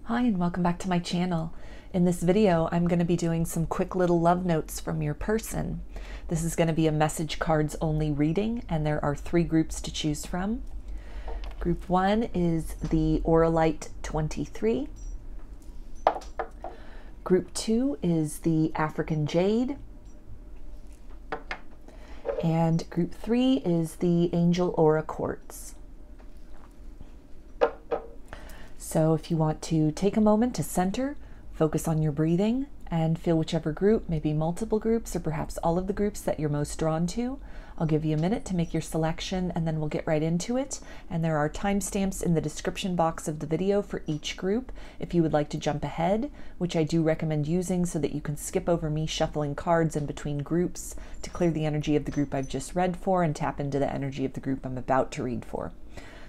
Hi and welcome back to my channel. In this video, I'm going to be doing some quick little love notes from your person. This is going to be a message cards only reading, and there are 3 groups to choose from. Group 1 is the Auralite 23. Group 2 is the African Jade. And group 3 is the Angel Aura Quartz. So if you want to take a moment to center, focus on your breathing, and feel whichever group, maybe multiple groups or perhaps all of the groups that you're most drawn to, I'll give you a minute to make your selection and then we'll get right into it. And there are timestamps in the description box of the video for each group if you would like to jump ahead, which I do recommend using so that you can skip over me shuffling cards in between groups to clear the energy of the group I've just read for and tap into the energy of the group I'm about to read for.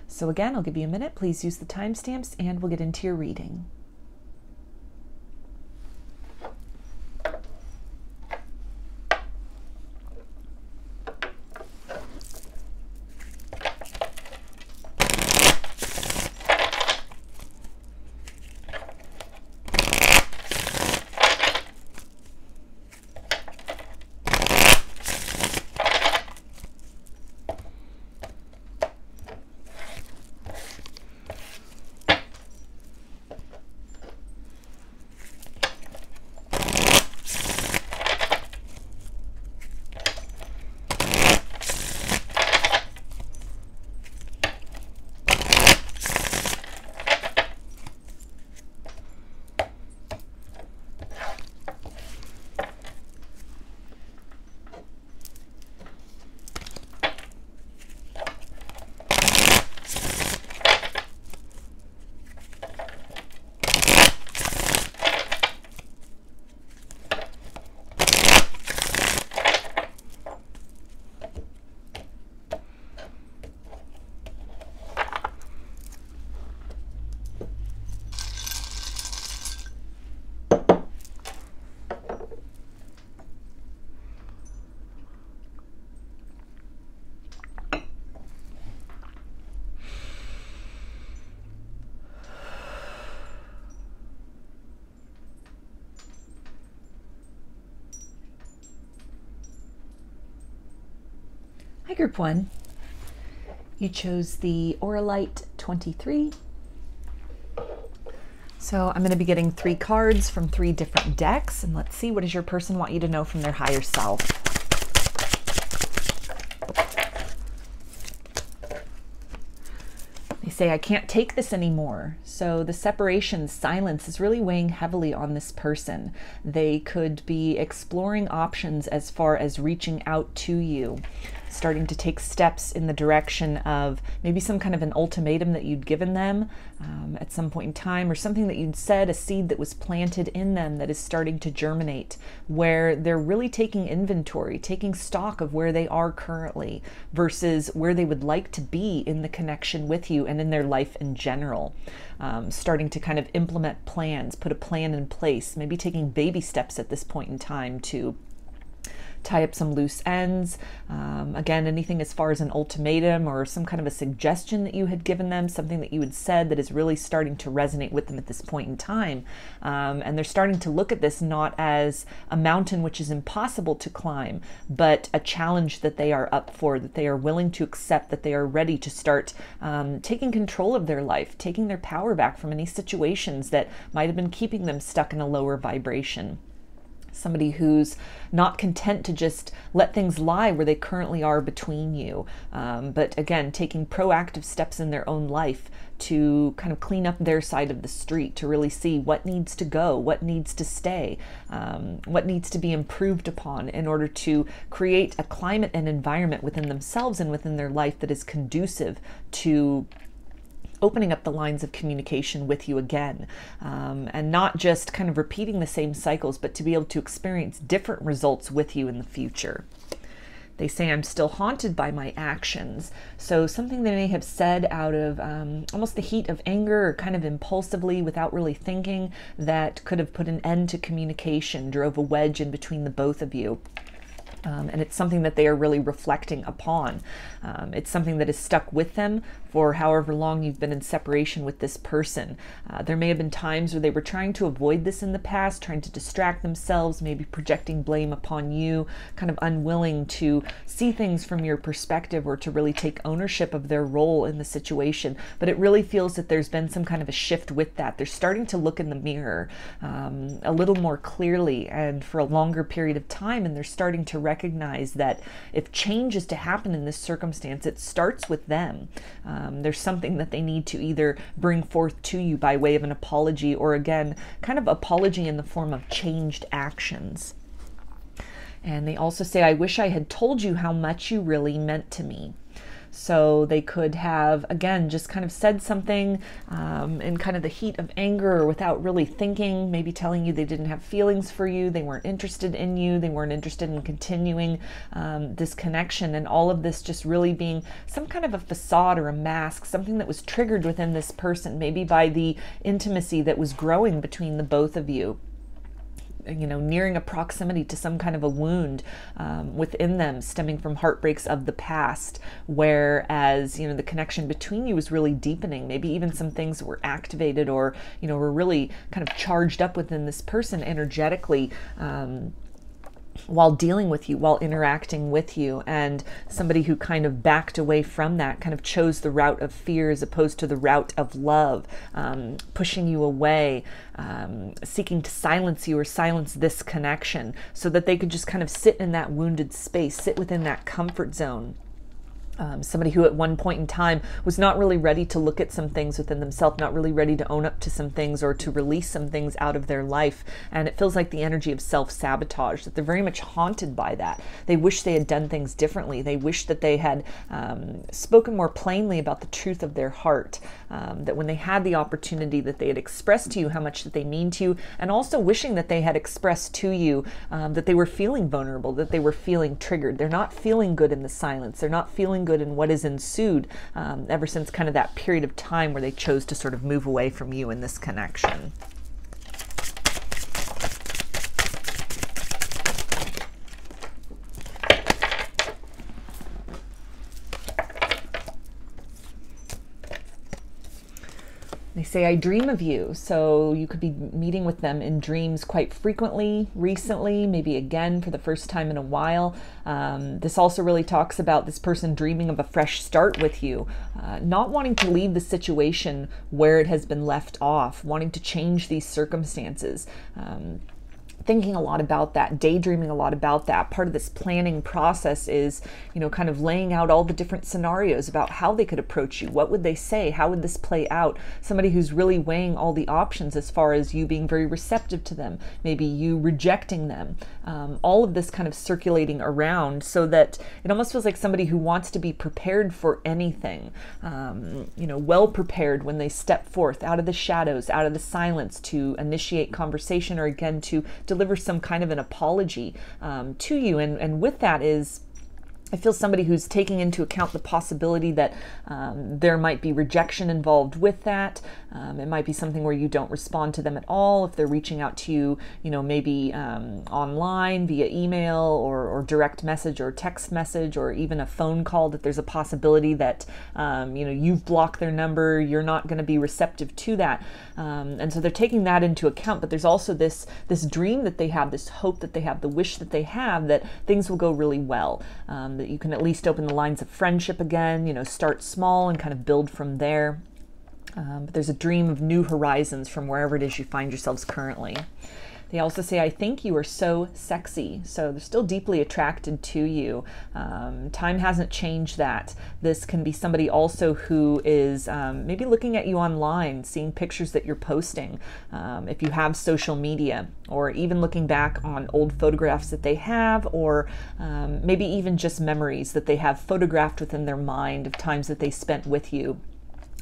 So again, I'll give you a minute. Please use the timestamps and we'll get into your reading. Hi, Group 1. You chose the Auralite 23. So I'm going to be getting 3 cards from 3 different decks, and let's see, what does your person want you to know from their higher self? They say, I can't take this anymore. So the separation, silence is really weighing heavily on this person. They could be exploring options as far as reaching out to you, starting to take steps in the direction of maybe some kind of an ultimatum that you'd given them at some point in time, or something that you'd said, a seed that was planted in them that is starting to germinate, where they're really taking inventory, taking stock of where they are currently versus where they would like to be in the connection with you and in their life in general. Starting to kind of implement plans, put a plan in place, maybe taking baby steps at this point in time to tie up some loose ends. Again, anything as far as an ultimatum or some kind of a suggestion that you had given them, something that you had said that is really starting to resonate with them at this point in time. And they're starting to look at this not as a mountain which is impossible to climb, but a challenge that they are up for, that they are willing to accept, that they are ready to start taking control of their life, taking their power back from any situations that might have been keeping them stuck in a lower vibration. Somebody who's not content to just let things lie where they currently are between you, but again, taking proactive steps in their own life to kind of clean up their side of the street, to really see what needs to go, what needs to stay, what needs to be improved upon in order to create a climate and environment within themselves and within their life that is conducive to opening up the lines of communication with you again, and not just kind of repeating the same cycles, but to be able to experience different results with you in the future. They say, I'm still haunted by my actions. So something they may have said out of almost the heat of anger or kind of impulsively without really thinking, that could have put an end to communication, drove a wedge in between the both of you. And it's something that they are really reflecting upon. It's something that is stuck with them for however long you've been in separation with this person. There may have been times where they were trying to avoid this in the past, trying to distract themselves, maybe projecting blame upon you, kind of unwilling to see things from your perspective or to really take ownership of their role in the situation. But it really feels that there's been some kind of a shift with that. They're starting to look in the mirror a little more clearly and for a longer period of time, and they're starting to recognize that if change is to happen in this circumstance, it starts with them. There's something that they need to either bring forth to you by way of an apology, or again, kind of apology in the form of changed actions. And they also say, I wish I had told you how much you really meant to me. So they could have, again, just kind of said something in kind of the heat of anger or without really thinking, maybe telling you they didn't have feelings for you, they weren't interested in you, they weren't interested in continuing this connection, and all of this just really being some kind of a facade or a mask, something that was triggered within this person, maybe by the intimacy that was growing between the both of you. You know, nearing a proximity to some kind of a wound within them stemming from heartbreaks of the past, whereas, you know, the connection between you was really deepening. Maybe even some things were activated or, you know, were really kind of charged up within this person energetically while dealing with you, while interacting with you, and somebody who kind of backed away from that, kind of chose the route of fear as opposed to the route of love, pushing you away, seeking to silence you or silence this connection so that they could just kind of sit in that wounded space, sit within that comfort zone. Somebody who at one point in time was not really ready to look at some things within themselves, not really ready to own up to some things or to release some things out of their life. And it feels like the energy of self-sabotage, that they're very much haunted by that. They wish they had done things differently. They wish that they had spoken more plainly about the truth of their heart, that when they had the opportunity that they had expressed to you how much that they mean to you, and also wishing that they had expressed to you that they were feeling vulnerable, that they were feeling triggered. They're not feeling good in the silence. They're not feeling good in what is ensued ever since kind of that period of time where they chose to sort of move away from you in this connection. They say, I dream of you. So you could be meeting with them in dreams quite frequently, recently, maybe again for the first time in a while. This also really talks about this person dreaming of a fresh start with you, not wanting to leave the situation where it has been left off, wanting to change these circumstances. Thinking a lot about that, daydreaming a lot about that. Part of this planning process is, you know, kind of laying out all the different scenarios about how they could approach you. What would they say? How would this play out? Somebody who's really weighing all the options as far as you being very receptive to them, maybe you rejecting them. All of this kind of circulating around so that it almost feels like somebody who wants to be prepared for anything, you know, well prepared when they step forth out of the shadows, out of the silence to initiate conversation or again to deliver some kind of an apology to you. And with that is, I feel somebody who's taking into account the possibility that there might be rejection involved with that. It might be something where you don't respond to them at all if they're reaching out to you, you know, maybe online via email or direct message or text message or even a phone call, that there's a possibility that, you know, you've blocked their number, you're not going to be receptive to that. And so they're taking that into account, but there's also this dream that they have, this hope that they have, the wish that they have that things will go really well, that you can at least open the lines of friendship again, you know, start small and kind of build from there. But there's a dream of new horizons from wherever it is you find yourselves currently. They also say, I think you are so sexy. So they're still deeply attracted to you. Time hasn't changed that. This can be somebody also who is maybe looking at you online, seeing pictures that you're posting. If you have social media, or even looking back on old photographs that they have, or maybe even just memories that they have photographed within their mind of times that they spent with you.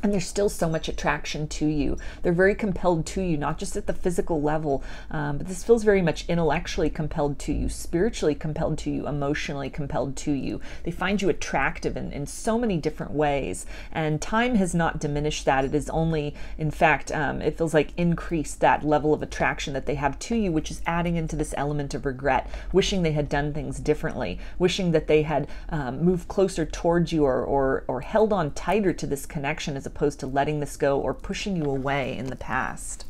And there's still so much attraction to you. They're very compelled to you, not just at the physical level, but this feels very much intellectually compelled to you, spiritually compelled to you, emotionally compelled to you. They find you attractive in so many different ways. And time has not diminished that. It is only, in fact, it feels like increased that level of attraction that they have to you, which is adding into this element of regret, wishing they had done things differently, wishing that they had moved closer towards you or held on tighter to this connection as opposed to letting this go or pushing you away in the past.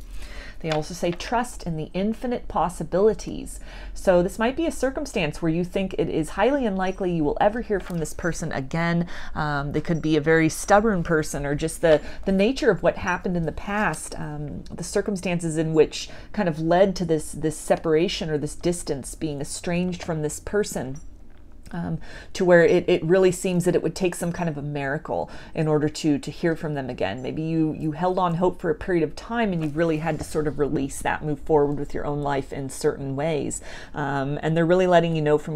They also say trust in the infinite possibilities. So this might be a circumstance where you think it is highly unlikely you will ever hear from this person again. They could be a very stubborn person, or just the nature of what happened in the past, the circumstances in which kind of led to this separation or this distance, being estranged from this person. To where it really seems that it would take some kind of a miracle in order to hear from them again. Maybe you held on hope for a period of time and you've really had to sort of release that, move forward with your own life in certain ways. And they're really letting you know from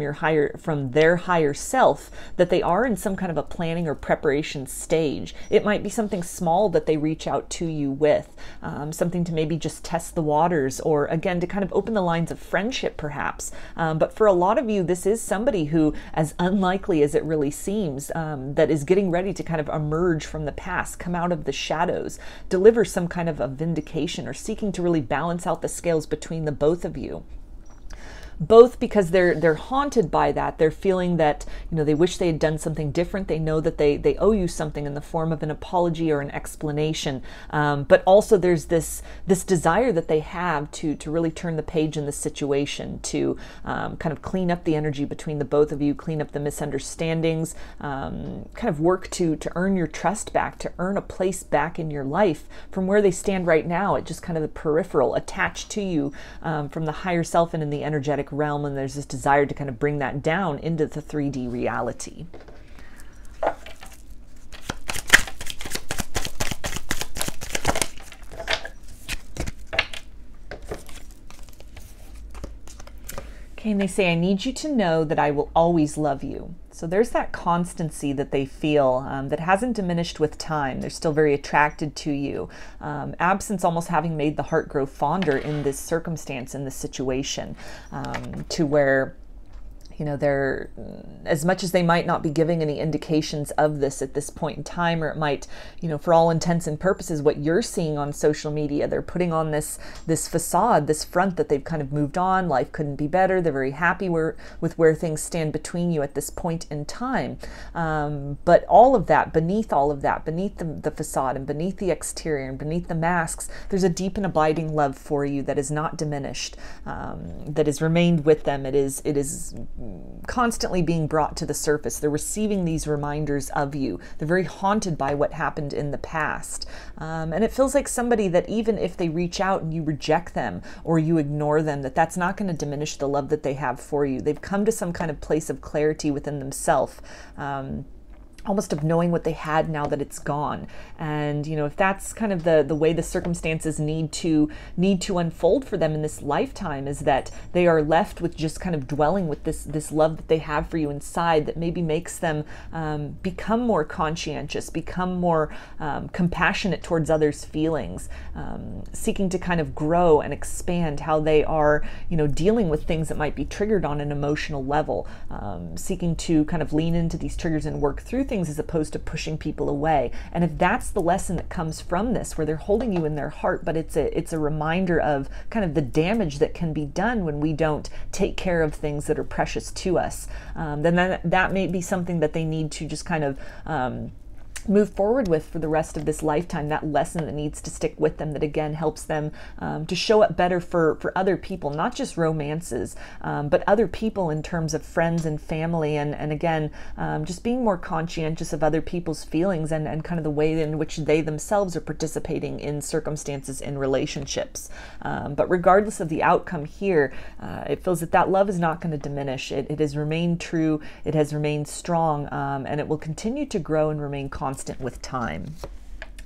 their higher self that they are in some kind of a planning or preparation stage. It might be something small that they reach out to you with, something to maybe just test the waters, or again, to kind of open the lines of friendship perhaps. But for a lot of you, this is somebody who, as unlikely as it really seems, that is getting ready to kind of emerge from the past, come out of the shadows, deliver some kind of a vindication, or seeking to really balance out the scales between the both of you. Both because they're haunted by that. They're feeling that, they wish they had done something different. They know that they owe you something in the form of an apology or an explanation. But also there's this desire that they have to really turn the page in this situation, to kind of clean up the energy between the both of you, clean up the misunderstandings, kind of work to earn your trust back, to earn a place back in your life from where they stand right now at just kind of the peripheral, attached to you from the higher self and in the energetic realm. And there's this desire to kind of bring that down into the 3D reality. Okay, and they say, I need you to know that I will always love you. So there's that constancy that they feel that hasn't diminished with time. They're still very attracted to you. Absence almost having made the heart grow fonder in this circumstance, in this situation, to where they're, as much as they might not be giving any indications of this at this point in time, or it might, for all intents and purposes, what you're seeing on social media, they're putting on this facade, this front that they've kind of moved on. Life couldn't be better. They're very happy with where things stand between you at this point in time. But all of that, beneath the facade and beneath the exterior and beneath the masks, there's a deep and abiding love for you that is not diminished, that has remained with them. It is constantly being brought to the surface. They're receiving these reminders of you. They're very haunted by what happened in the past. And it feels like somebody that even if they reach out and you reject them or you ignore them, that's not going to diminish the love that they have for you. They've come to some kind of place of clarity within themselves, almost of knowing what they had now that it's gone. And if that's kind of the way the circumstances need to unfold for them in this lifetime, is that they are left with just kind of dwelling with this love that they have for you inside, that maybe makes them become more conscientious, become more compassionate towards others' feelings, seeking to kind of grow and expand how they are dealing with things that might be triggered on an emotional level, seeking to kind of lean into these triggers and work through things as opposed to pushing people away. And if that's the lesson that comes from this, where they're holding you in their heart, but it's a reminder of kind of the damage that can be done when we don't take care of things that are precious to us, then that may be something that they need to just kind of move forward with for the rest of this lifetime, that lesson that needs to stick with them, that again helps them to show up better for other people, not just romances, but other people in terms of friends and family, and again, just being more conscientious of other people's feelings and kind of the way in which they themselves are participating in circumstances, in relationships. But regardless of the outcome here, it feels that love is not going to diminish. It has remained true, it has remained strong, and it will continue to grow and remain constant with time.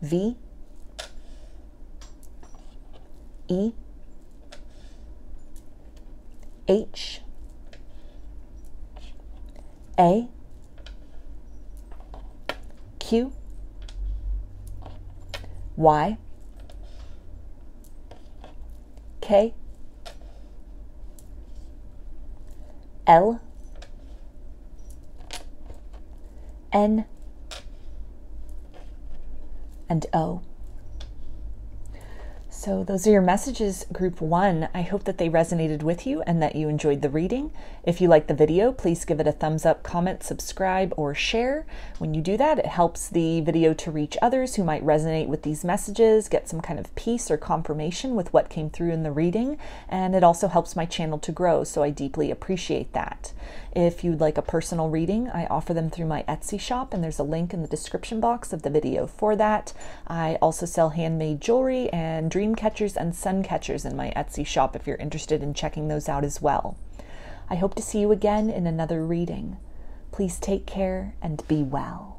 V, E, H, A, Q, Y, K, L, N, and O. So those are your messages, group 1. I hope that they resonated with you and that you enjoyed the reading. If you like the video, please give it a thumbs up, comment, subscribe, or share. When you do that, it helps the video to reach others who might resonate with these messages, get some kind of peace or confirmation with what came through in the reading, and it also helps my channel to grow, so I deeply appreciate that. If you'd like a personal reading, I offer them through my Etsy shop, and there's a link in the description box of the video for that. I also sell handmade jewelry and dreamcatchers and suncatchers in my Etsy shop if you're interested in checking those out as well. I hope to see you again in another reading. Please take care and be well.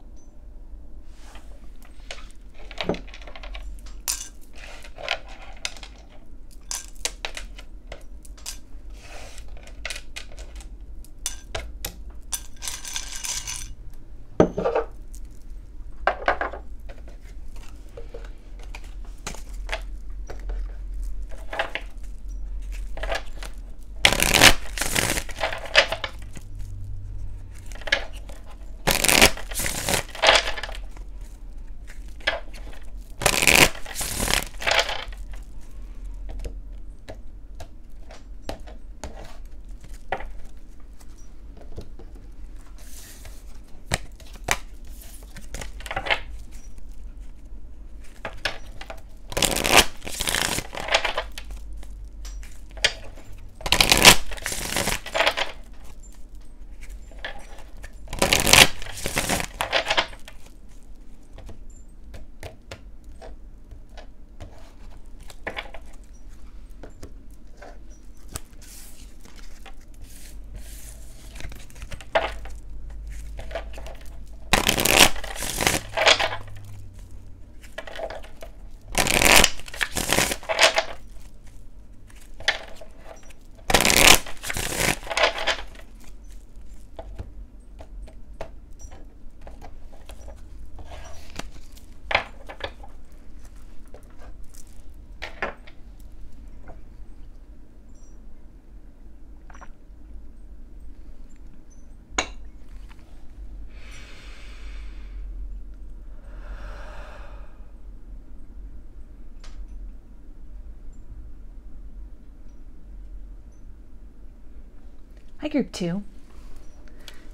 Hi, group 2.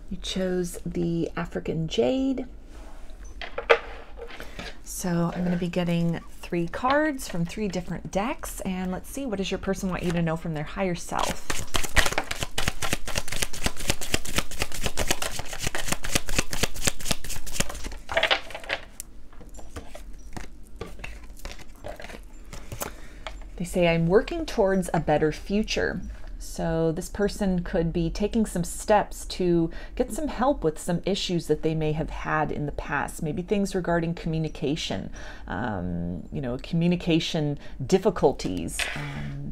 You chose the African Jade. So I'm going to be getting 3 cards from 3 different decks, and let's see, what does your person want you to know from their higher self? They say, I'm working towards a better future. So this person could be taking some steps to get some help with some issues that they may have had in the past, maybe things regarding communication, communication difficulties,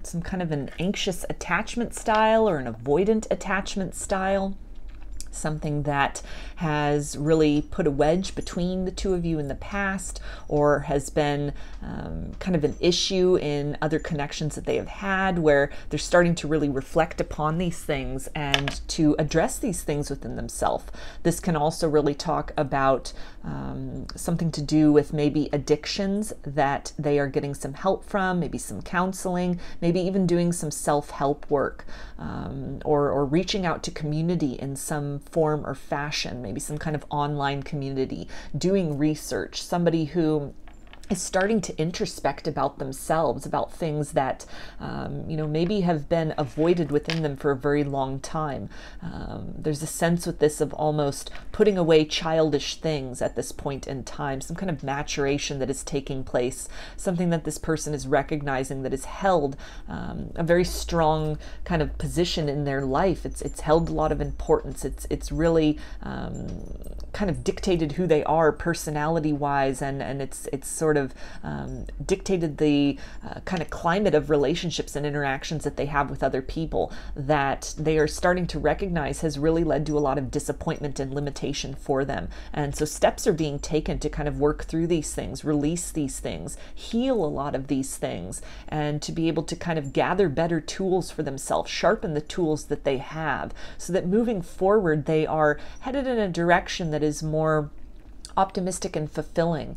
some kind of an anxious attachment style or an avoidant attachment style. Something that has really put a wedge between the two of you in the past, or has been kind of an issue in other connections that they have had, where they're starting to really reflect upon these things and to address these things within themselves. This can also really talk about something to do with maybe addictions that they are getting some help from, maybe some counseling, maybe even doing some self-help work, or reaching out to community in some form or fashion, maybe some kind of online community, doing research, somebody who is starting to introspect about themselves, about things that, maybe have been avoided within them for a very long time. There's a sense with this of almost putting away childish things at this point in time, some kind of maturation that is taking place, something that this person is recognizing that has held a very strong kind of position in their life. It's held a lot of importance. It's really kind of dictated who they are personality-wise, and it's sort sort of dictated the kind of climate of relationships and interactions that they have with other people, that they are starting to recognize has really led to a lot of disappointment and limitation for them. And so steps are being taken to kind of work through these things, release these things, heal a lot of these things, and to be able to kind of gather better tools for themselves, sharpen the tools that they have, so that moving forward they are headed in a direction that is more optimistic and fulfilling.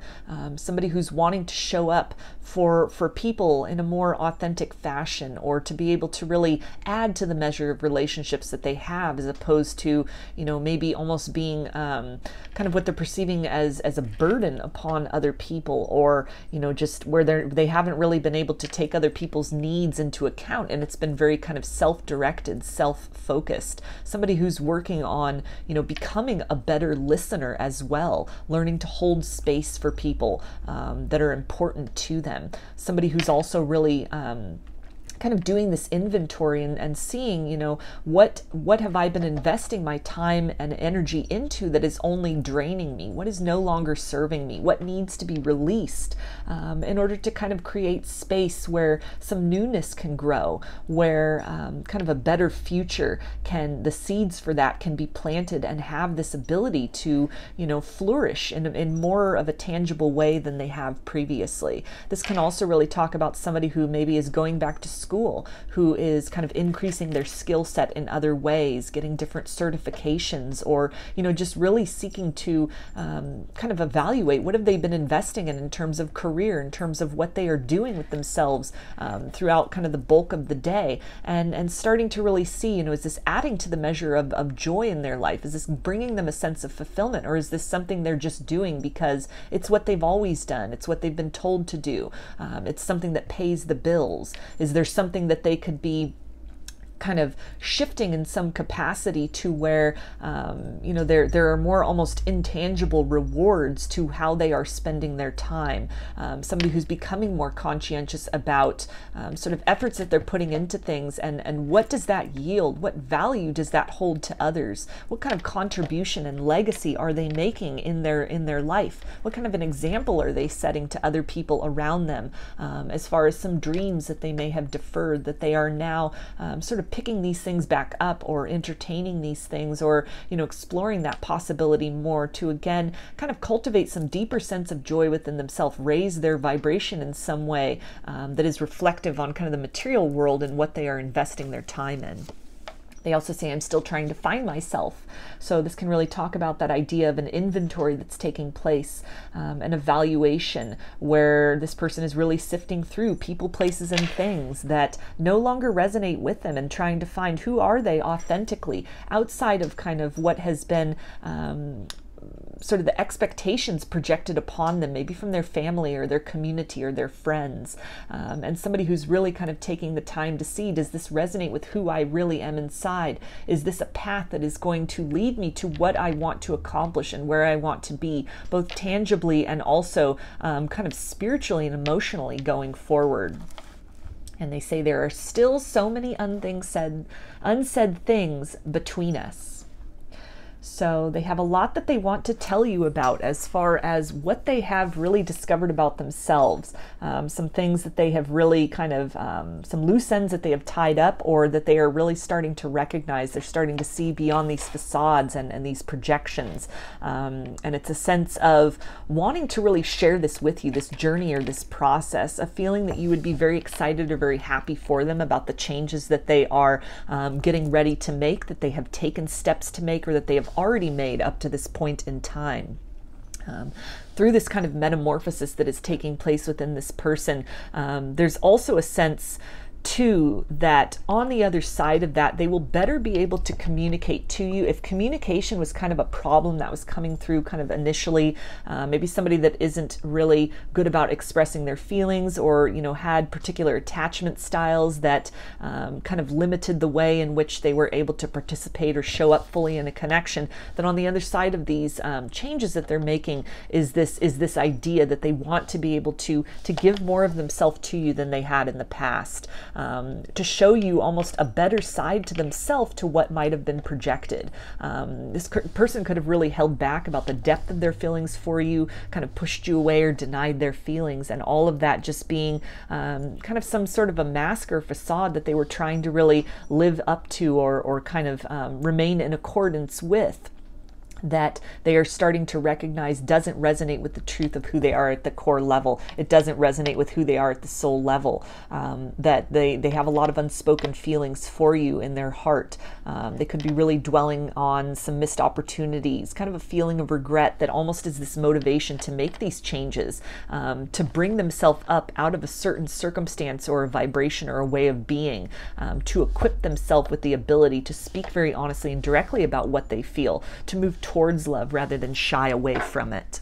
Somebody who's wanting to show up for people in a more authentic fashion, or to be able to really add to the measure of relationships that they have, as opposed to, you know, maybe almost being kind of what they're perceiving as a burden upon other people, or, you know, just where they haven't really been able to take other people's needs into account, and it's been very kind of self-directed, self-focused. Somebody who's working on, you know, becoming a better listener as well, learning to hold space for people that are important to them. Somebody who's also really kind of doing this inventory and seeing, you know, what have I been investing my time and energy into that is only draining me? What is no longer serving me? What needs to be released in order to kind of create space where some newness can grow, where kind of a better future the seeds for that can be planted and have this ability to, you know, flourish in more of a tangible way than they have previously. This can also really talk about somebody who maybe is going back to school, who is kind of increasing their skill set in other ways, getting different certifications, or, you know, just really seeking to kind of evaluate what have they been investing in terms of career, in terms of what they are doing with themselves throughout kind of the bulk of the day, and starting to really see, you know, is this adding to the measure of joy in their life? Is this bringing them a sense of fulfillment, or is this something they're just doing because it's what they've always done, it's what they've been told to do, it's something that pays the bills? Is there something that they could be kind of shifting in some capacity to where, you know, there are more almost intangible rewards to how they are spending their time? Somebody who's becoming more conscientious about sort of efforts that they're putting into things, and what does that yield? What value does that hold to others? What kind of contribution and legacy are they making in their life? What kind of an example are they setting to other people around them, as far as some dreams that they may have deferred, that they are now sort of picking these things back up, or entertaining these things, or, you know, exploring that possibility more to, again, kind of cultivate some deeper sense of joy within themselves, raise their vibration in some way that is reflective on kind of the material world and what they are investing their time in. They also say, I'm still trying to find myself. So this can really talk about that idea of an inventory that's taking place, an evaluation where this person is really sifting through people, places, and things that no longer resonate with them, and trying to find who are they authentically outside of kind of what has been sort of the expectations projected upon them, maybe from their family or their community or their friends, and somebody who's really kind of taking the time to see, does this resonate with who I really am inside? Is this a path that is going to lead me to what I want to accomplish and where I want to be, both tangibly and also kind of spiritually and emotionally going forward? And they say there are still so many unsaid things between us. So they have a lot that they want to tell you about as far as what they have really discovered about themselves, some things that they have really kind of, some loose ends that they have tied up, or that they are really starting to recognize. They're starting to see beyond these facades and these projections. And it's a sense of wanting to really share this with you, this journey or this process, a feeling that you would be very excited or very happy for them about the changes that they are getting ready to make, that they have taken steps to make, or that they have already made up to this point in time. Through this kind of metamorphosis that is taking place within this person, there's also a sense too that on the other side of that, they will better be able to communicate to you. If communication was kind of a problem that was coming through kind of initially, maybe somebody that isn't really good about expressing their feelings, or, you know, had particular attachment styles that kind of limited the way in which they were able to participate or show up fully in a connection, then on the other side of these changes that they're making is this idea that they want to be able to give more of themselves to you than they had in the past. to show you almost a better side to themselves to what might have been projected. This person could have really held back about the depth of their feelings for you, kind of pushed you away or denied their feelings, and all of that just being kind of some sort of a mask or facade that they were trying to really live up to or kind of remain in accordance with, that they are starting to recognize doesn't resonate with the truth of who they are at the core level. It doesn't resonate with who they are at the soul level. That they have a lot of unspoken feelings for you in their heart. They could be really dwelling on some missed opportunities, kind of a feeling of regret that almost is this motivation to make these changes, to bring themselves up out of a certain circumstance or a vibration or a way of being, to equip themselves with the ability to speak very honestly and directly about what they feel, to move towards love rather than shy away from it.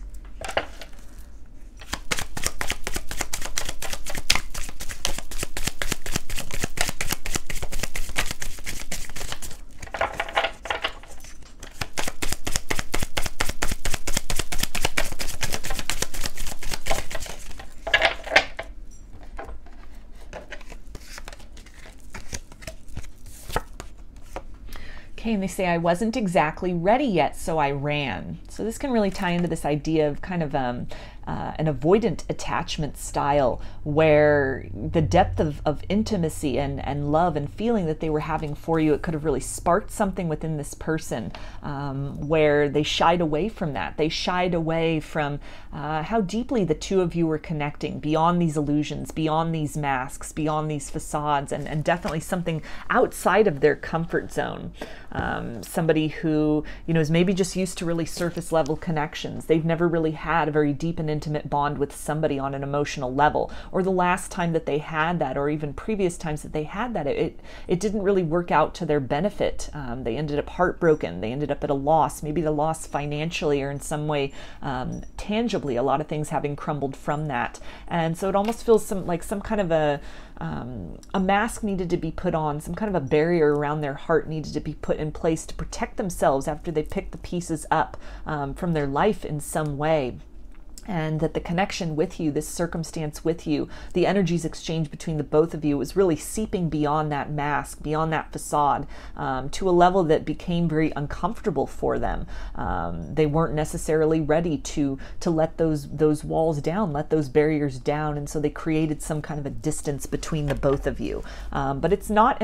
Okay, and they say, I wasn't exactly ready yet, so I ran. So this can really tie into this idea of kind of an avoidant attachment style, where the depth of intimacy and love and feeling that they were having for you, it could have really sparked something within this person, where they shied away from that. They shied away from how deeply the two of you were connecting, beyond these illusions, beyond these masks, beyond these facades, and definitely something outside of their comfort zone. Somebody who, is maybe just used to really surface level connections. They've never really had a very deep and intimate bond with somebody on an emotional level, or the last time that they had that, or even previous times that they had that, it didn't really work out to their benefit. They ended up heartbroken. They ended up at a loss, maybe the loss financially or in some way tangibly, a lot of things having crumbled from that. And so it almost feels like some kind of a mask needed to be put on, some kind of a barrier around their heart needed to be put in place to protect themselves after they picked the pieces up from their life in some way. And that the connection with you, this circumstance with you, the energies exchanged between the both of you was really seeping beyond that mask, beyond that facade, to a level that became very uncomfortable for them. They weren't necessarily ready to let those walls down, let those barriers down, and so they created some kind of a distance between the both of you. But it's not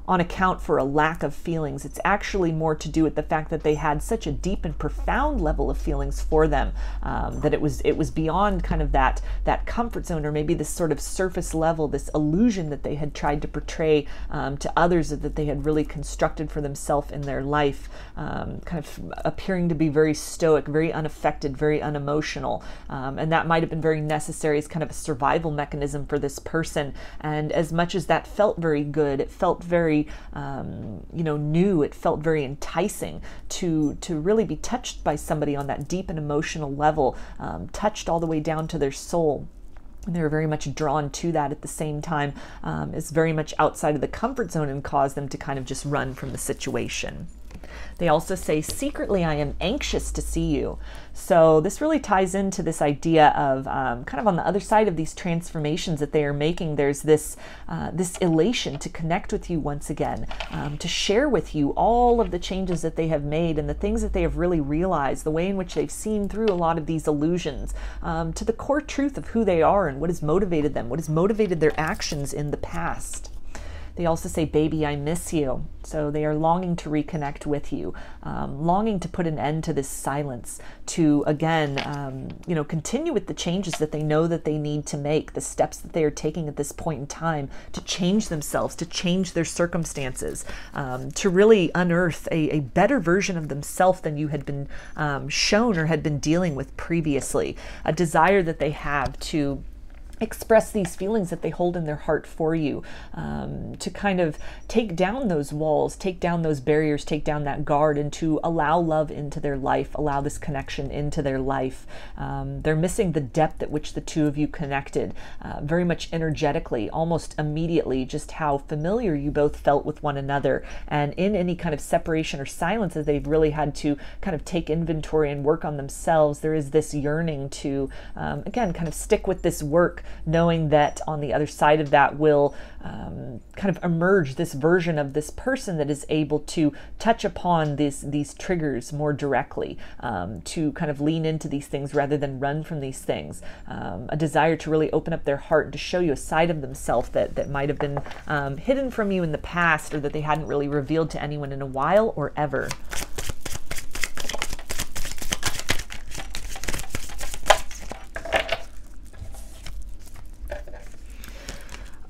on account for a lack of feelings. It's actually more to do with the fact that they had such a deep and profound level of feelings for them, that it was beyond kind of that comfort zone, or maybe this sort of surface level, this illusion that they had tried to portray to others, that they had really constructed for themselves in their life, kind of appearing to be very stoic, very unaffected, very unemotional, and that might have been very necessary as kind of a survival mechanism for this person. And as much as that felt very good, it felt very new, it felt very enticing to really be touched by somebody on that deep and emotional level, touched all the way down to their soul. And they were very much drawn to that at the same time. It's very much outside of the comfort zone and caused them to kind of just run from the situation. They also say, secretly, I am anxious to see you. So this really ties into this idea of kind of on the other side of these transformations that they are making, there's this elation to connect with you once again, to share with you all of the changes that they have made and the things that they have really realized, the way in which they've seen through a lot of these illusions, to the core truth of who they are and what has motivated them, what has motivated their actions in the past. They also say, baby, I miss you. So they are longing to reconnect with you, longing to put an end to this silence, to, again, continue with the changes that they know that they need to make, the steps that they are taking at this point in time to change themselves, to change their circumstances, to really unearth a better version of themselves than you had been shown or had been dealing with previously, a desire that they have to express these feelings that they hold in their heart for you, to kind of take down those walls, take down those barriers, take down that guard, and to allow love into their life, allow this connection into their life. They're missing the depth at which the two of you connected, very much energetically, almost immediately, just how familiar you both felt with one another. And in any kind of separation or silence, as they've really had to kind of take inventory and work on themselves, there is this yearning to, again, kind of stick with this work, knowing that on the other side of that will kind of emerge this version of this person that is able to touch upon these triggers more directly, to kind of lean into these things rather than run from these things. A desire to really open up their heart and to show you a side of themselves that might have been hidden from you in the past, or that they hadn't really revealed to anyone in a while or ever.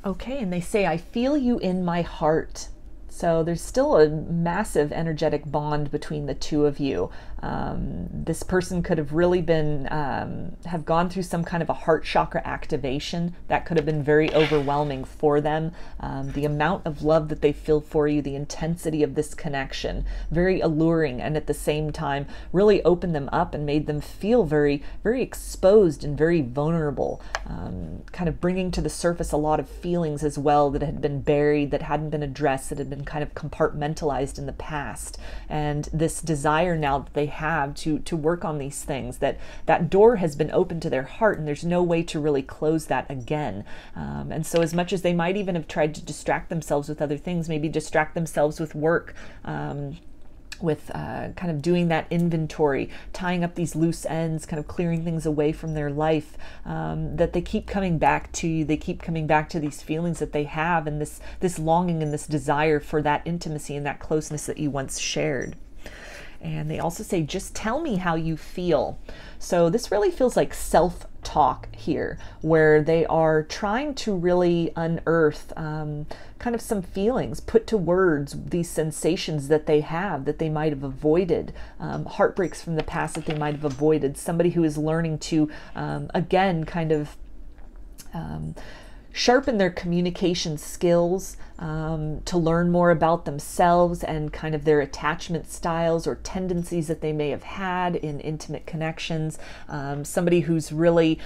Okay, and they say, I feel you in my heart. So there's still a massive energetic bond between the two of you. This person could have really been, have gone through some kind of a heart chakra activation that could have been very overwhelming for them. The amount of love that they feel for you, the intensity of this connection, very alluring, and at the same time really opened them up and made them feel very, very exposed and very vulnerable, kind of bringing to the surface a lot of feelings as well that had been buried, that hadn't been addressed, that had been kind of compartmentalized in the past. And this desire now that they have to work on these things, that door has been opened to their heart, and there's no way to really close that again. And so as much as they might even have tried to distract themselves with other things, maybe distract themselves with work, with kind of doing that inventory, tying up these loose ends, kind of clearing things away from their life, that they keep coming back to you. They keep coming back to these feelings that they have, and this longing and this desire for that intimacy and that closeness that you once shared. And they also say, just tell me how you feel. So this really feels like self-talk here, where they are trying to really unearth kind of some feelings, put to words these sensations that they have, that they might have avoided, heartbreaks from the past that they might have avoided, somebody who is learning to, again, kind of sharpen their communication skills, to learn more about themselves and kind of their attachment styles or tendencies that they may have had in intimate connections. Somebody who's really,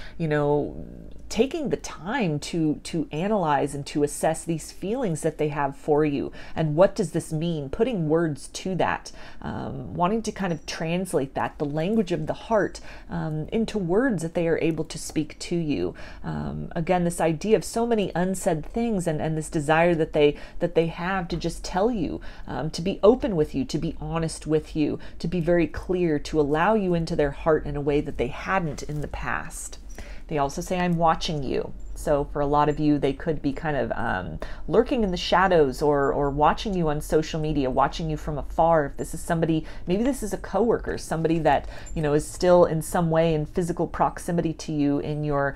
taking the time to analyze and to assess these feelings that they have for you, and what does this mean, putting words to that, wanting to kind of translate that, the language of the heart, into words that they are able to speak to you. Again, this idea of so many unsaid things, and this desire that they have to just tell you, to be open with you, to be honest with you, to be very clear, to allow you into their heart in a way that they hadn't in the past. They also say, I'm watching you. So for a lot of you, they could be kind of lurking in the shadows, or watching you on social media, watching you from afar. If this is somebody, maybe this is a coworker, somebody that, is still in some way in physical proximity to you in your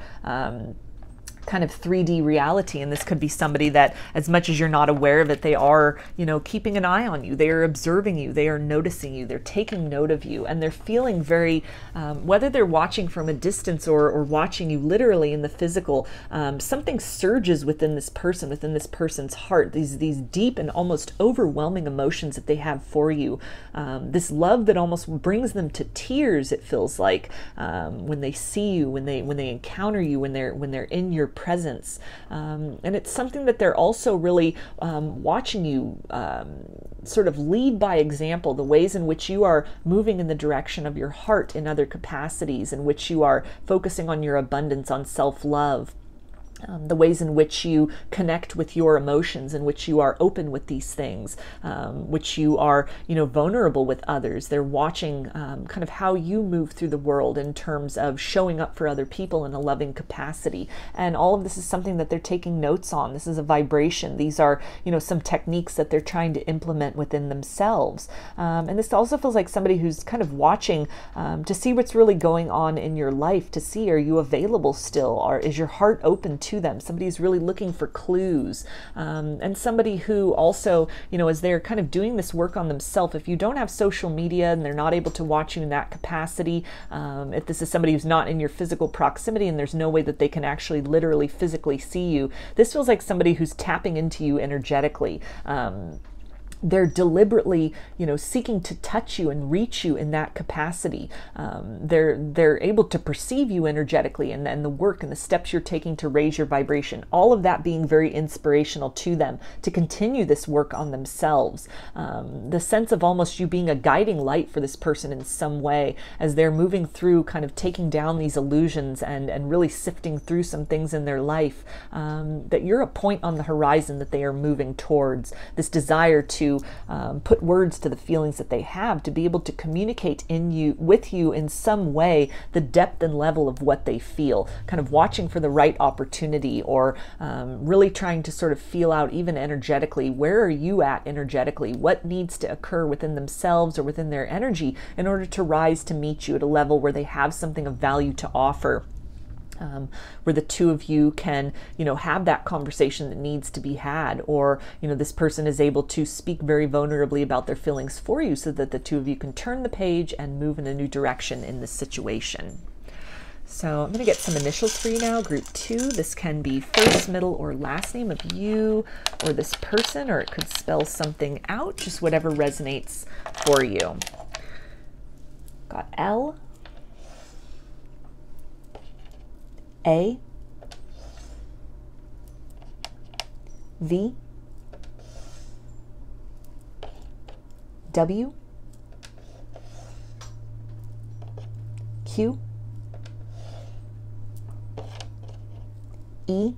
kind of 3D reality. And this could be somebody that, as much as you're not aware of it, they are, keeping an eye on you. They are observing you. They are noticing you. They're taking note of you, and they're feeling very, whether they're watching from a distance or watching you literally in the physical, something surges within this person, within this person's heart, these deep and almost overwhelming emotions that they have for you. This love that almost brings them to tears, it feels like, when they see you, when they encounter you, when they're in your presence. And it's something that they're also really watching you sort of lead by example, the ways in which you are moving in the direction of your heart in other capacities, in which you are focusing on your abundance, on self-love. The ways in which you connect with your emotions, in which you are open with these things, which you are, vulnerable with others. They're watching kind of how you move through the world in terms of showing up for other people in a loving capacity. And all of this is something that they're taking notes on. This is a vibration. These are, some techniques that they're trying to implement within themselves. And this also feels like somebody who's kind of watching to see what's really going on in your life, to see, are you available still? Or is your heart open to them? Somebody who's really looking for clues, and somebody who also, as they're kind of doing this work on themselves, if you don't have social media and they're not able to watch you in that capacity, if this is somebody who's not in your physical proximity and there's no way that they can actually literally physically see you, this feels like somebody who's tapping into you energetically. they're deliberately, seeking to touch you and reach you in that capacity. They're able to perceive you energetically, and the work and the steps you're taking to raise your vibration, all of that being very inspirational to them to continue this work on themselves. The sense of almost you being a guiding light for this person in some way as they're moving through kind of taking down these illusions and really sifting through some things in their life, that you're a point on the horizon that they are moving towards. This desire to put words to the feelings that they have, to be able to communicate with you in some way the depth and level of what they feel, kind of watching for the right opportunity, or really trying to sort of feel out even energetically, where are you at energetically? What needs to occur within themselves or within their energy in order to rise to meet you at a level where they have something of value to offer? Where the two of you can, have that conversation that needs to be had, or, this person is able to speak very vulnerably about their feelings for you so that the two of you can turn the page and move in a new direction in this situation. So I'm going to get some initials for you now. Group 2, this can be first, middle, or last name of you or this person, or it could spell something out, just whatever resonates for you. Got L, A, V, W, Q, E,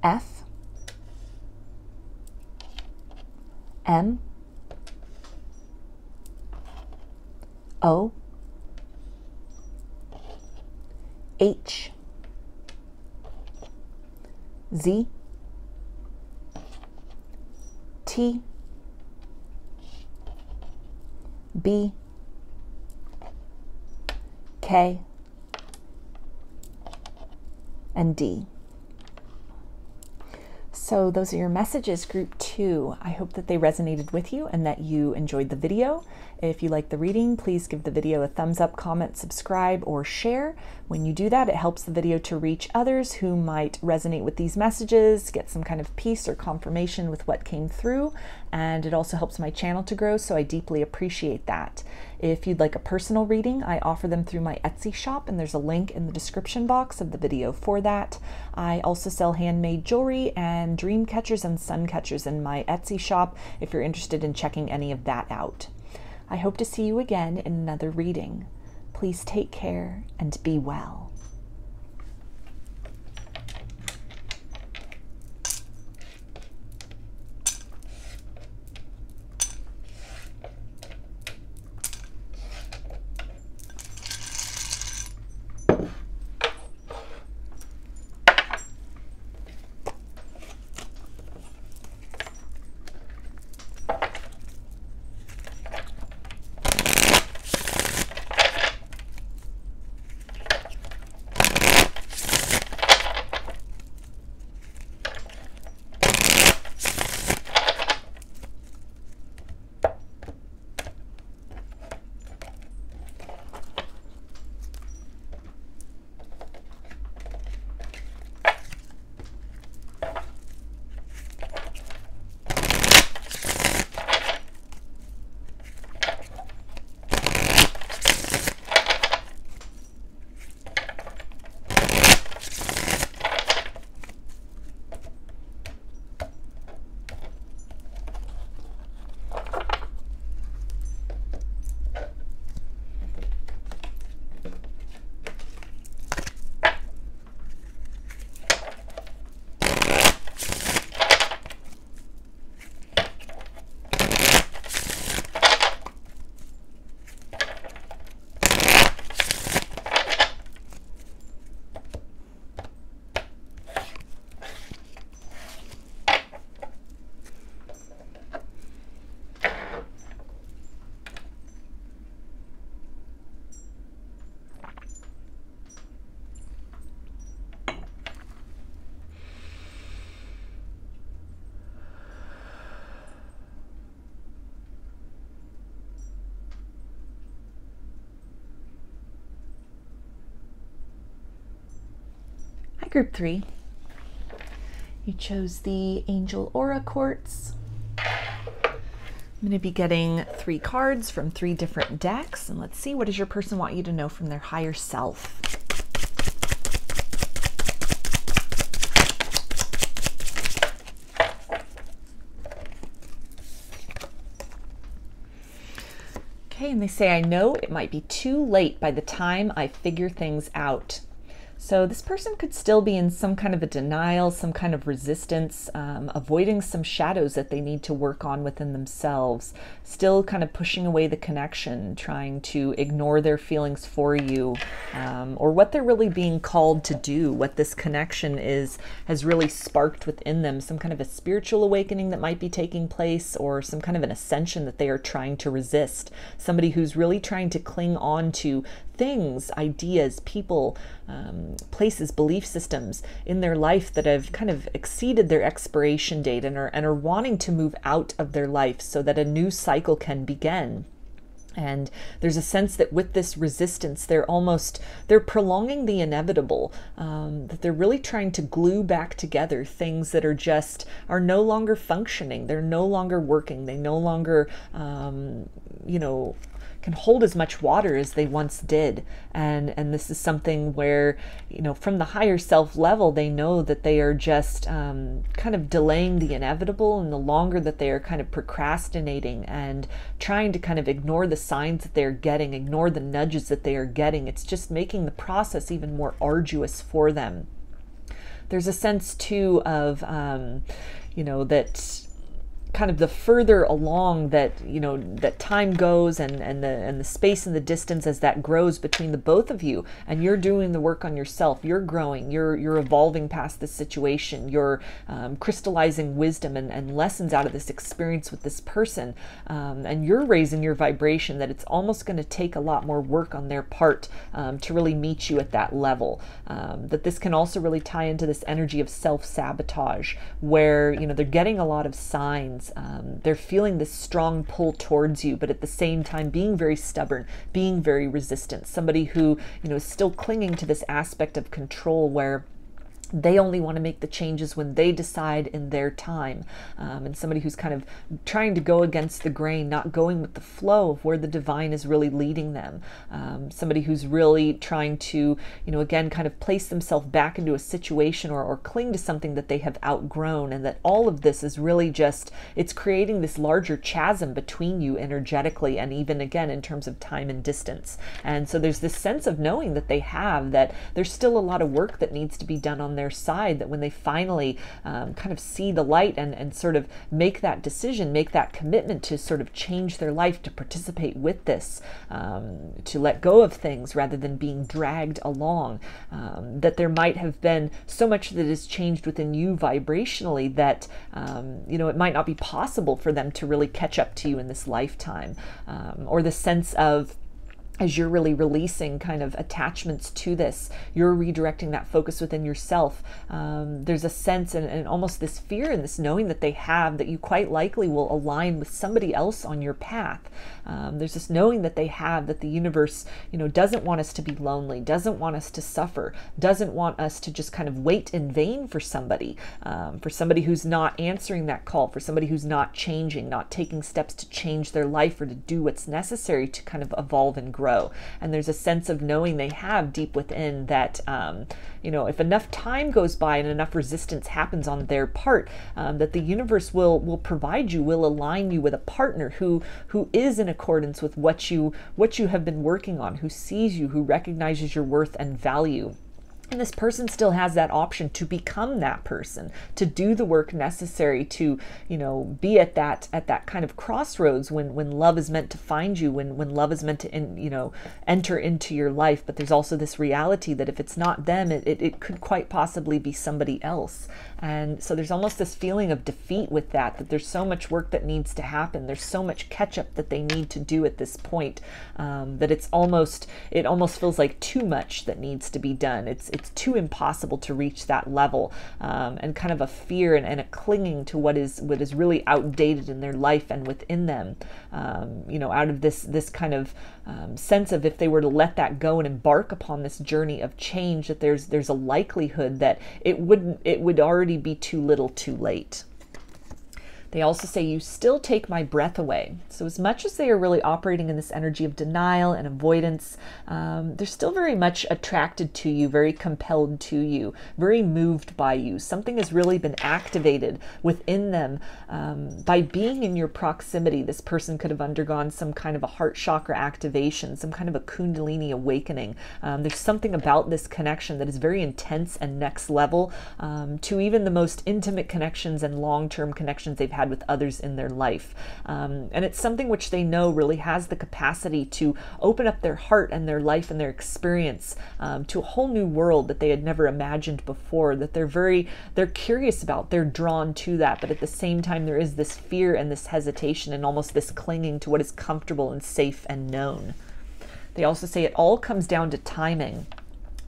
F, M, O, H, Z, T, B, K, and D. So those are your messages, group 2. I hope that they resonated with you and that you enjoyed the video. If you like the reading, please give the video a thumbs up, comment, subscribe, or share. When you do that, it helps the video to reach others who might resonate with these messages, get some kind of peace or confirmation with what came through, and it also helps my channel to grow, so I deeply appreciate that. If you'd like a personal reading, I offer them through my Etsy shop, and there's a link in the description box of the video for that. I also sell handmade jewelry and dreamcatchers and suncatchers in my Etsy shop if you're interested in checking any of that out. I hope to see you again in another reading. Please take care and be well. Group 3, You chose the Angel Aura Quartz. I'm going to be getting 3 cards from 3 different decks, and let's see, what does your person want you to know from their higher self? Okay, and they say, I know it might be too late by the time I figure things out. So this person could still be in some kind of a denial, some kind of resistance, avoiding some shadows that they need to work on within themselves, still kind of pushing away the connection, trying to ignore their feelings for you, or what they're really being called to do, what this connection has really sparked within them, some kind of a spiritual awakening that might be taking place, or some kind of an ascension that they are trying to resist. Somebody who's really trying to cling on to things, ideas, people, places, belief systems in their life that have kind of exceeded their expiration date and are wanting to move out of their life so that a new cycle can begin. And there's a sense that with this resistance, they're prolonging the inevitable, that they're really trying to glue back together things that are no longer functioning. They're no longer working. They no longer, can hold as much water as they once did. And this is something where, from the higher self level, they know that they are just kind of delaying the inevitable, and the longer that they are kind of procrastinating and trying to kind of ignore the signs that they're getting, ignore the nudges that they are getting, it's just making the process even more arduous for them. There's a sense too of, that kind of the further along that that time goes, and the space and the distance as that grows between the both of you, and you're doing the work on yourself, you're growing, you're evolving past this situation, you're crystallizing wisdom and lessons out of this experience with this person, and you're raising your vibration, that it's almost going to take a lot more work on their part to really meet you at that level. That this can also really tie into this energy of self-sabotage, where they're getting a lot of signs. They're feeling this strong pull towards you, but at the same time being very stubborn, being very resistant. Somebody who is still clinging to this aspect of control, where they only want to make the changes when they decide in their time, and somebody who's kind of trying to go against the grain, not going with the flow of where the divine is really leading them. Somebody who's really trying to, again, kind of place themselves back into a situation or cling to something that they have outgrown, and that all of this is really just, it's creating this larger chasm between you energetically, and even again in terms of time and distance. And so there's this sense of knowing that they have, that there's still a lot of work that needs to be done on their side, that when they finally kind of see the light and sort of make that decision, make that commitment to sort of change their life, to participate with this, to let go of things rather than being dragged along, that there might have been so much that has changed within you vibrationally that it might not be possible for them to really catch up to you in this lifetime, or the sense of, as you're really releasing kind of attachments to this, you're redirecting that focus within yourself. There's a sense and almost this fear and this knowing that they have, that you quite likely will align with somebody else on your path. There's this knowing that they have, that the universe, doesn't want us to be lonely, doesn't want us to suffer, doesn't want us to just kind of wait in vain for somebody who's not answering that call, for somebody who's not changing, not taking steps to change their life or to do what's necessary to kind of evolve and grow. And there's a sense of knowing they have deep within that, if enough time goes by and enough resistance happens on their part, that the universe will provide you, will align you with a partner who is in accordance with what you have been working on, who sees you, who recognizes your worth and value. And this person still has that option to become that person, to do the work necessary to, be at that kind of crossroads when love is meant to find you, when love is meant to, enter into your life. But there's also this reality that if it's not them, it could quite possibly be somebody else. And so there's almost this feeling of defeat with that there's so much work that needs to happen. There's so much catch up that they need to do at this point, that it almost feels like too much that needs to be done. It's it's too impossible to reach that level, and kind of a fear and a clinging to what is really outdated in their life and within them, out of this kind of sense of, if they were to let that go and embark upon this journey of change, that there's a likelihood that it would already be too little too late. They also say, you still take my breath away. So as much as they are really operating in this energy of denial and avoidance, they're still very much attracted to you, very compelled to you, very moved by you. Something has really been activated within them by being in your proximity. This person could have undergone some kind of a heart chakra activation, some kind of a kundalini awakening. There's something about this connection that is very intense and next level, to even the most intimate connections and long-term connections they've had with others in their life. And it's something which they know really has the capacity to open up their heart and their life and their experience to a whole new world that they had never imagined before, that they're curious about, they're drawn to that, but at the same time there is this fear and this hesitation and almost this clinging to what is comfortable and safe and known. They also say it all comes down to timing.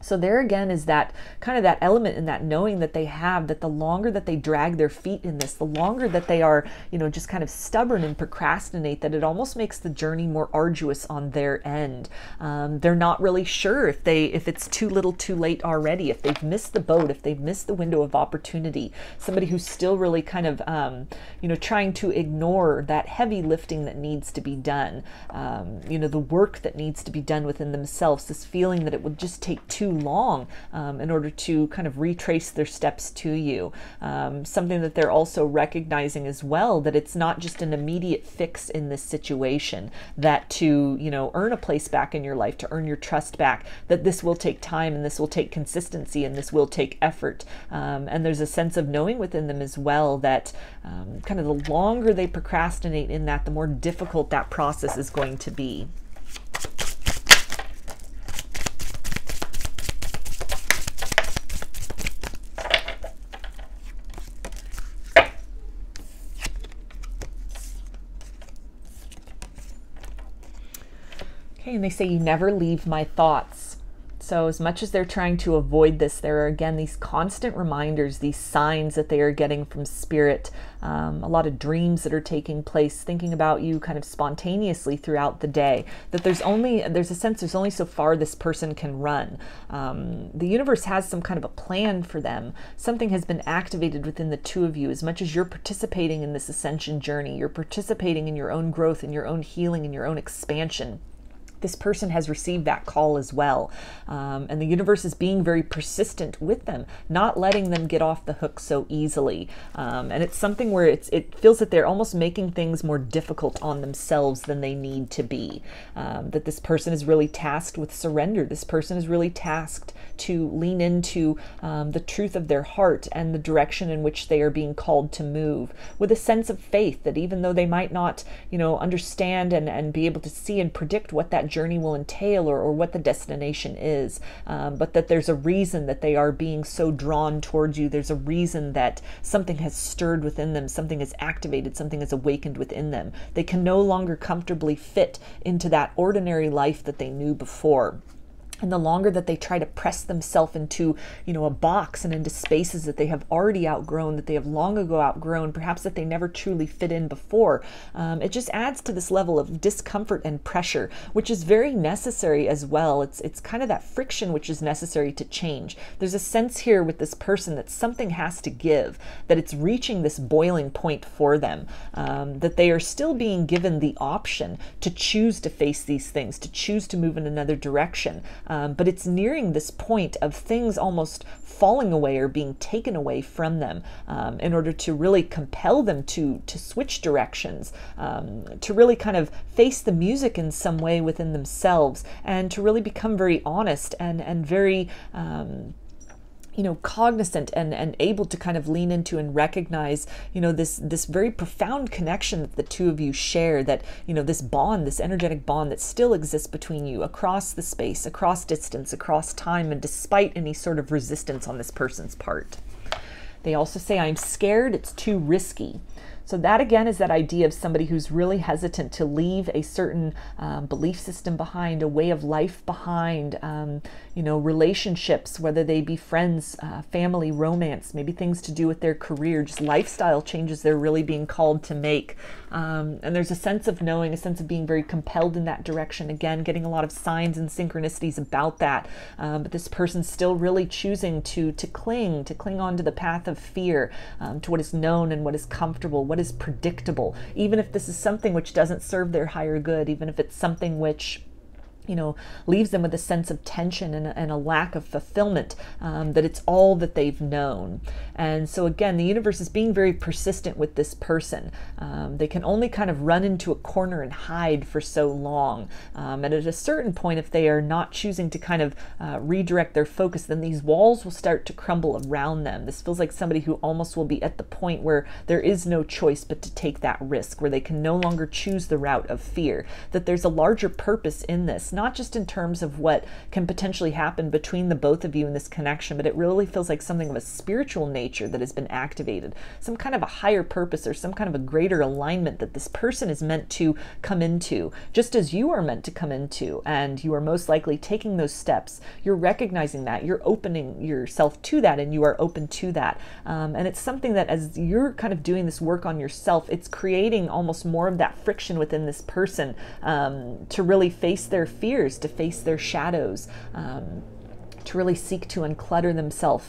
So there again is that kind of that element in that knowing that they have, that the longer that they drag their feet in this, the longer that they are, just kind of stubborn and procrastinate, that it almost makes the journey more arduous on their end. They're not really sure if it's too little too late already, if they've missed the boat, if they've missed the window of opportunity. Somebody who's still really kind of, trying to ignore that heavy lifting that needs to be done, the work that needs to be done within themselves, this feeling that it would just take too long in order to kind of retrace their steps to you. Something that they're also recognizing as well, that it's not just an immediate fix in this situation, that to earn a place back in your life, to earn your trust back, that this will take time and this will take consistency and this will take effort. And there's a sense of knowing within them as well that kind of the longer they procrastinate in that, the more difficult that process is going to be. And they say, you never leave my thoughts. So as much as they're trying to avoid this, there are again these constant reminders, these signs that they are getting from spirit, a lot of dreams that are taking place, thinking about you kind of spontaneously throughout the day, that there's a sense there's only so far this person can run. The universe has some kind of a plan for them. Something has been activated within the two of you. As much as you're participating in this ascension journey, you're participating in your own growth, in your own healing, in your own expansion. This person has received that call as well. And the universe is being very persistent with them, not letting them get off the hook so easily. And it's something where it feels that they're almost making things more difficult on themselves than they need to be. That this person is really tasked with surrender. This person is really tasked to lean into the truth of their heart and the direction in which they are being called to move, with a sense of faith that even though they might not, understand and be able to see and predict what that journey will entail or what the destination is, but that there's a reason that they are being so drawn towards you. There's a reason that something has stirred within them, something has activated, something has awakened within them. They can no longer comfortably fit into that ordinary life that they knew before. And the longer that they try to press themselves into, a box and into spaces that they have already outgrown, that they have long ago outgrown, perhaps that they never truly fit in before, it just adds to this level of discomfort and pressure, which is very necessary as well. It's kind of that friction which is necessary to change. There's a sense here with this person that something has to give, that it's reaching this boiling point for them, that they are still being given the option to choose to face these things, to choose to move in another direction. But it's nearing this point of things almost falling away or being taken away from them in order to really compel them to switch directions, to really kind of face the music in some way within themselves, and to really become very honest and very cognizant and able to kind of lean into and recognize, this very profound connection that the two of you share, that, this bond, this energetic bond that still exists between you across the space, across distance, across time, and despite any sort of resistance on this person's part. They also say, I'm scared, it's too risky. So that again is that idea of somebody who's really hesitant to leave a certain belief system behind, a way of life behind, relationships, whether they be friends, family, romance, maybe things to do with their career, just lifestyle changes they're really being called to make. And there's a sense of knowing, a sense of being very compelled in that direction. Again, getting a lot of signs and synchronicities about that. But this person's still really choosing to cling on to the path of fear, to what is known and what is comfortable, what is predictable, even if this is something which doesn't serve their higher good, even if it's something which leaves them with a sense of tension and a lack of fulfillment, that it's all that they've known. And so again, the universe is being very persistent with this person. They can only kind of run into a corner and hide for so long. And at a certain point, if they are not choosing to kind of redirect their focus, then these walls will start to crumble around them. This feels like somebody who almost will be at the point where there is no choice but to take that risk, where they can no longer choose the route of fear, that there's a larger purpose in this, not just in terms of what can potentially happen between the both of you in this connection, but it really feels like something of a spiritual nature that has been activated, some kind of a higher purpose or some kind of a greater alignment that this person is meant to come into, just as you are meant to come into, and you are most likely taking those steps. You're recognizing that, you're opening yourself to that, and you are open to that. And it's something that as you're kind of doing this work on yourself, it's creating almost more of that friction within this person, to really face their fears, to face their shadows, to really seek to unclutter themselves,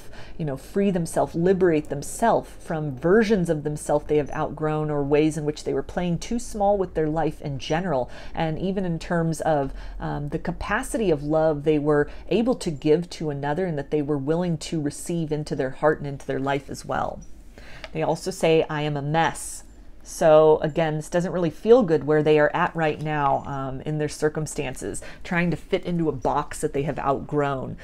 free themselves, liberate themselves from versions of themselves they have outgrown, or ways in which they were playing too small with their life in general. And even in terms of the capacity of love they were able to give to another, and that they were willing to receive into their heart and into their life as well. They also say, I am a mess. So again, this doesn't really feel good where they are at right now, in their circumstances, trying to fit into a box that they have outgrown.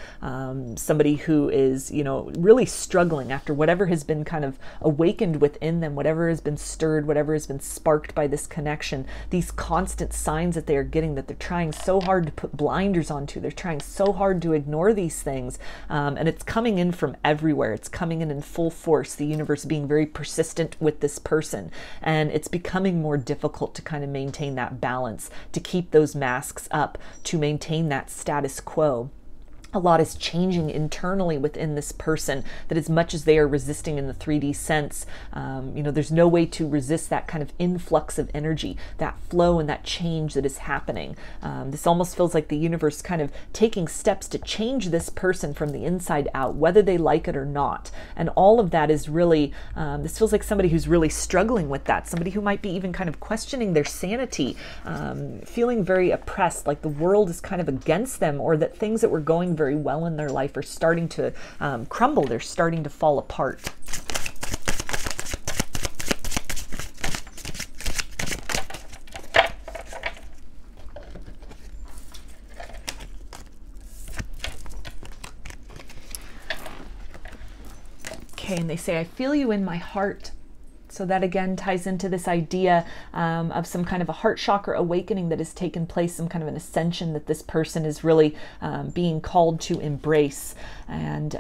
Somebody who is, really struggling after whatever has been kind of awakened within them, whatever has been stirred, whatever has been sparked by this connection, these constant signs that they are getting, that they're trying so hard to put blinders onto, they're trying so hard to ignore these things. And it's coming in from everywhere. It's coming in full force, the universe being very persistent with this person. And it's becoming more difficult to kind of maintain that balance, to keep those masks up, to maintain that status quo. A lot is changing internally within this person, that as much as they are resisting in the 3D sense, there's no way to resist that kind of influx of energy, that flow and that change that is happening. This almost feels like the universe kind of taking steps to change this person from the inside out, whether they like it or not. And all of that is really, this feels like somebody who's really struggling with that, somebody who might be even kind of questioning their sanity, feeling very oppressed, like the world is kind of against them, or that things that were going very well in their life are starting to crumble, they're starting to fall apart. Okay, and they say, I feel you in my heart. So that again ties into this idea of some kind of a heart chakra awakening that has taken place, some kind of an ascension that this person is really being called to embrace. And,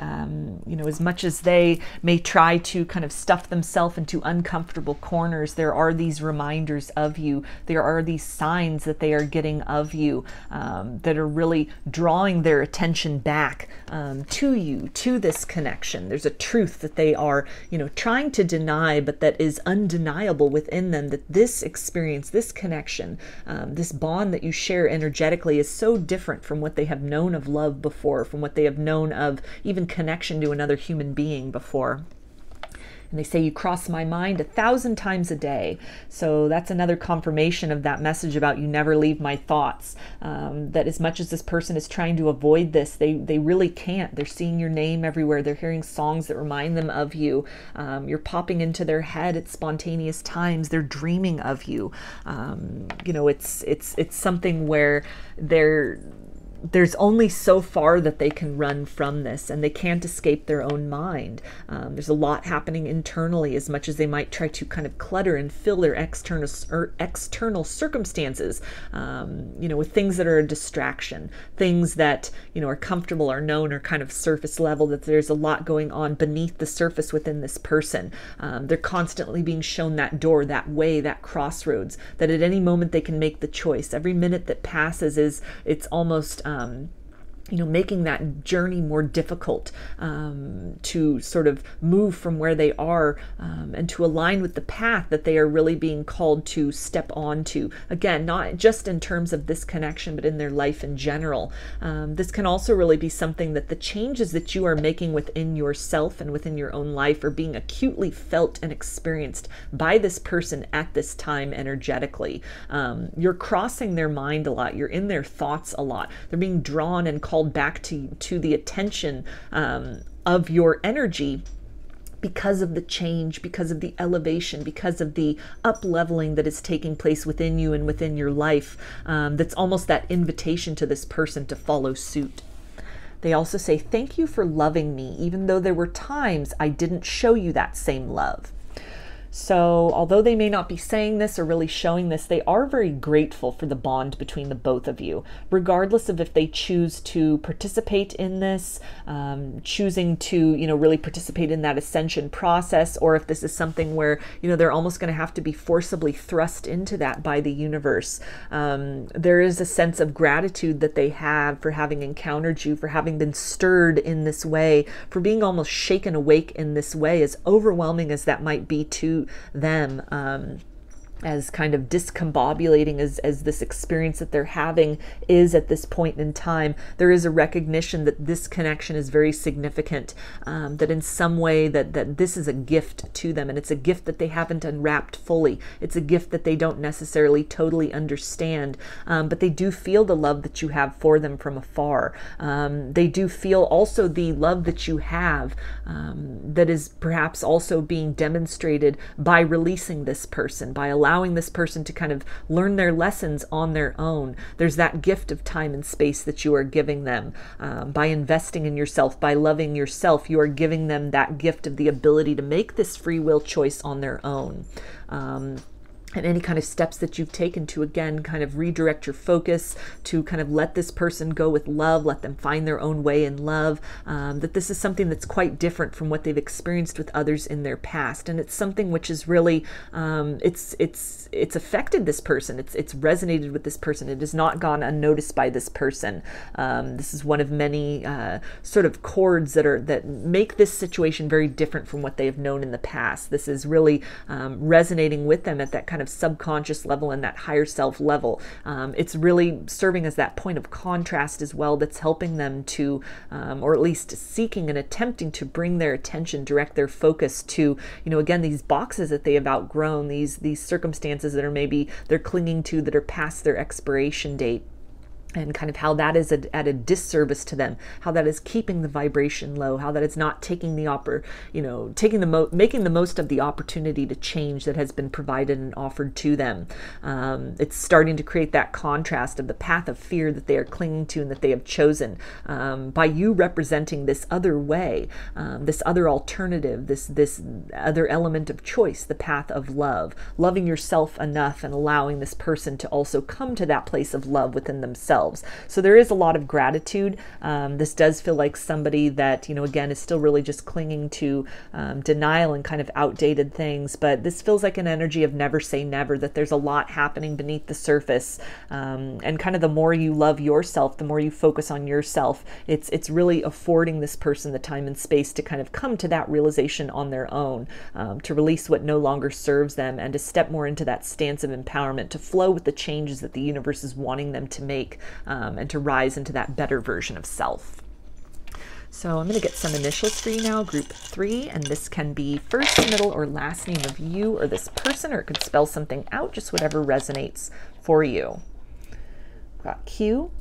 as much as they may try to kind of stuff themselves into uncomfortable corners, there are these reminders of you. There are these signs that they are getting of you, that are really drawing their attention back to you, to this connection. There's a truth that they are, trying to deny, but that is undeniable within them, that this experience, this connection, this bond that you share energetically is so different from what they have known of love before, from what they have known of even connection to another human being before. And they say, you cross my mind 1,000 times a day. So that's another confirmation of that message about you never leave my thoughts. That as much as this person is trying to avoid this, they really can't. They're seeing your name everywhere. They're hearing songs that remind them of you. You're popping into their head at spontaneous times. They're dreaming of you. It's something where they're there's only so far that they can run from this, and they can't escape their own mind. There's a lot happening internally, as much as they might try to kind of clutter and fill their external circumstances, with things that are a distraction, things that, are comfortable, are known, or kind of surface level, that there's a lot going on beneath the surface within this person. They're constantly being shown that door, that way, that crossroads, that at any moment they can make the choice. Every minute that passes it's almost making that journey more difficult, to sort of move from where they are, and to align with the path that they are really being called to step onto. Again, not just in terms of this connection, but in their life in general. This can also really be something that the changes that you are making within yourself and within your own life are being acutely felt and experienced by this person at this time energetically. You're crossing their mind a lot. You're in their thoughts a lot. They're being drawn and called back to the attention of your energy, because of the change, because of the elevation, because of the up-leveling that is taking place within you and within your life. That's almost that invitation to this person to follow suit. They also say, thank you for loving me, even though there were times I didn't show you that same love. So although they may not be saying this or really showing this, they are very grateful for the bond between the both of you, regardless of if they choose to participate in this, choosing to, really participate in that ascension process, or if this is something where, they're almost going to have to be forcibly thrust into that by the universe. There is a sense of gratitude that they have for having encountered you, for having been stirred in this way, for being almost shaken awake in this way, as overwhelming as that might be to them, as kind of discombobulating as this experience that they're having is at this point in time. There is a recognition that this connection is very significant, that in some way that this is a gift to them, and it's a gift that they haven't unwrapped fully. It's a gift that they don't necessarily totally understand, but they do feel the love that you have for them from afar. They do feel also the love that you have, that is perhaps also being demonstrated by releasing this person, by allowing this person to kind of learn their lessons on their own. There's that gift of time and space that you are giving them. By investing in yourself, by loving yourself, you are giving them that gift of the ability to make this free will choice on their own. And any kind of steps that you've taken to, again, kind of redirect your focus, to kind of let this person go with love, let them find their own way in love, that this is something that's quite different from what they've experienced with others in their past. And it's something which is really, it's affected this person. It's resonated with this person. It has not gone unnoticed by this person. This is one of many sort of chords that make this situation very different from what they have known in the past. This is really resonating with them at that kind of subconscious level and that higher self level. It's really serving as that point of contrast as well, that's helping them to, or at least seeking and attempting to bring their attention, direct their focus to, again, these boxes that they have outgrown, these circumstances that are maybe they're clinging to, that are past their expiration date. And kind of how that is at a disservice to them, how that is keeping the vibration low, how that is not taking the making the most of the opportunity to change that has been provided and offered to them. It's starting to create that contrast of the path of fear that they are clinging to and that they have chosen. By you representing this other way, this other alternative, this other element of choice, the path of love, loving yourself enough and allowing this person to also come to that place of love within themselves. So there is a lot of gratitude. This does feel like somebody that, again, is still really just clinging to denial and kind of outdated things. But this feels like an energy of never say never, that there's a lot happening beneath the surface. And kind of the more you love yourself, the more you focus on yourself, it's really affording this person the time and space to kind of come to that realization on their own, to release what no longer serves them, and to step more into that stance of empowerment, to flow with the changes that the universe is wanting them to make. And to rise into that better version of self. So I'm going to get some initials for you now, group 3, and this can be first, middle, or last name of you or this person, or it could spell something out, just whatever resonates for you. Got Q,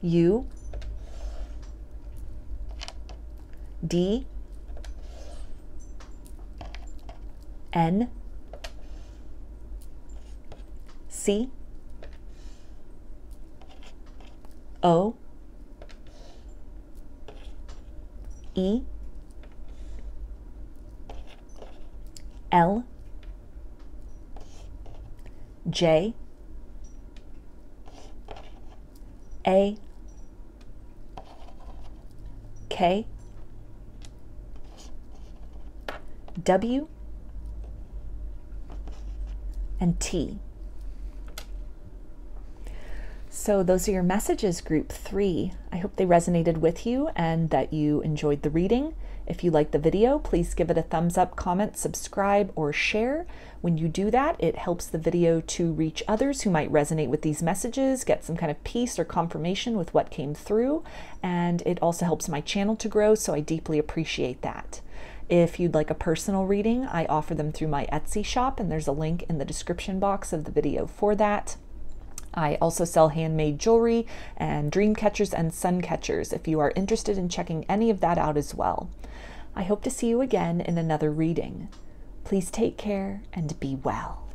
U, D, N, C, O, E, L, J, A, K, W, and T. So those are your messages, group 3. I hope they resonated with you and that you enjoyed the reading. If you liked the video, please give it a thumbs up, comment, subscribe, or share. When you do that, it helps the video to reach others who might resonate with these messages, get some kind of peace or confirmation with what came through, and it also helps my channel to grow, so I deeply appreciate that. If you'd like a personal reading, I offer them through my Etsy shop, and there's a link in the description box of the video for that. I also sell handmade jewelry and dreamcatchers and suncatchers if you are interested in checking any of that out as well. I hope to see you again in another reading. Please take care and be well.